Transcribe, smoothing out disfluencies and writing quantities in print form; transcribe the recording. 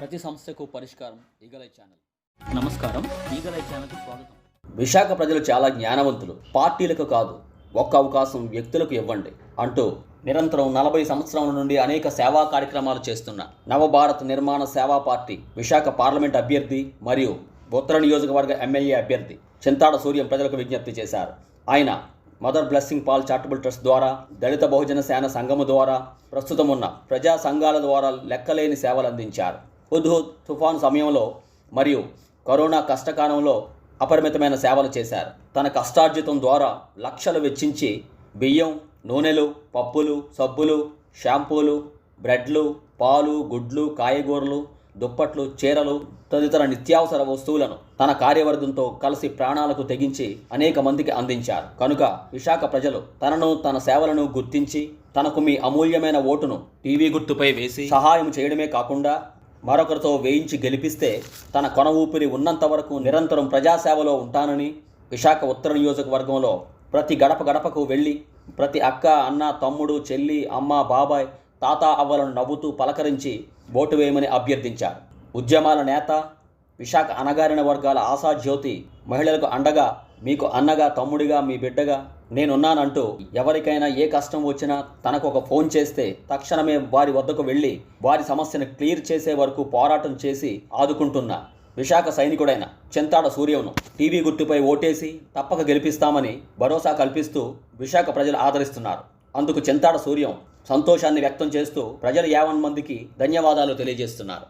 ప్రతి సమస్యకు పరిష్కారం ఈగలై ఛానల్. నమస్కారం, ఈగలై ఛానల్కి స్వాగతం. విశాఖ ప్రజలు చాలా జ్ఞానవంతులు. పార్టీలకు కాదు, ఒక్క అవకాశం వ్యక్తులకు ఇవ్వండి అంటూ నిరంతరం 40 సంవత్సరాల నుండి అనేక సేవా కార్యక్రమాలు చేస్తున్న నవభారత్ నిర్మాణ సేవా పార్టీ విశాఖ పార్లమెంట్ అభ్యర్థి మరియు ఉత్తర నియోజకవర్గ ఎమ్మెల్యే అభ్యర్థి చింతాడ సూర్యం ప్రజలకు విజ్ఞప్తి చేశారు. ఆయన mother blessing Paul charitable trust ద్వారా, దళిత బహుజన సేన సంఘము ద్వారా, ప్రస్తుతం ఉన్న ప్రజా సంఘాల ద్వారా లెక్కలేని సేవలు అందించారు. హుద్హుద్ తుఫాను సమయంలో మరియు కరోనా కష్టకాలంలో అపరిమితమైన సేవలు చేశారు. తన కష్టార్జితం ద్వారా లక్షలు వెచ్చించి బియ్యం, నూనెలు, పప్పులు, సబ్బులు, షాంపూలు, బ్రెడ్లు, పాలు, గుడ్లు, కాయగూరలు, దుప్పట్లు, చీరలు తదితర నిత్యావసర వస్తువులను తన కార్యవర్గంతో కలిసి ప్రాణాలకు తెగించి అనేక మందికి అందించారు. కనుక విశాఖ ప్రజలు తనను, తన సేవలను గుర్తించి తనకు మీ అమూల్యమైన ఓటును టీవీ గుర్తుపై వేసి సహాయం చేయడమే కాకుండా మరొకరితో వేయించి గెలిపిస్తే తన కొన ఊపిరి ఉన్నంత వరకు నిరంతరం ప్రజాసేవలో ఉంటానని, విశాఖ ఉత్తర నియోజకవర్గంలో ప్రతి గడప గడపకు వెళ్ళి ప్రతి అక్క, అన్న, తమ్ముడు, చెల్లి, అమ్మ, బాబాయ్, తాత, అవ్వలను నవ్వుతూ పలకరించి ఓటు వేయమని అభ్యర్థించారు. ఉద్యమాల నేత, విశాఖ అణగారిన వర్గాల ఆశాజ్యోతి, మహిళలకు అండగా, మీకు అన్నగా, తమ్ముడిగా, మీ బిడ్డగా నేనున్నానంటూ ఎవరికైనా ఏ కష్టం వచ్చినా తనకు ఒక ఫోన్ చేస్తే తక్షణమే వారి వద్దకు వెళ్ళి వారి సమస్యను క్లియర్ చేసే వరకు పోరాటం చేసి ఆదుకుంటున్న విశాఖ సైనికుడైన చింతాడ సూర్యంను టీవీ గుర్తుపై ఓటేసి తప్పక గెలిపిస్తామని భరోసా కల్పిస్తూ విశాఖ ప్రజలు ఆదరిస్తున్నారు. అందుకు చింతాడ సూర్యం సంతోషాన్ని వ్యక్తం చేస్తూ ప్రజలు 50 మందికి ధన్యవాదాలు తెలియజేస్తున్నారు.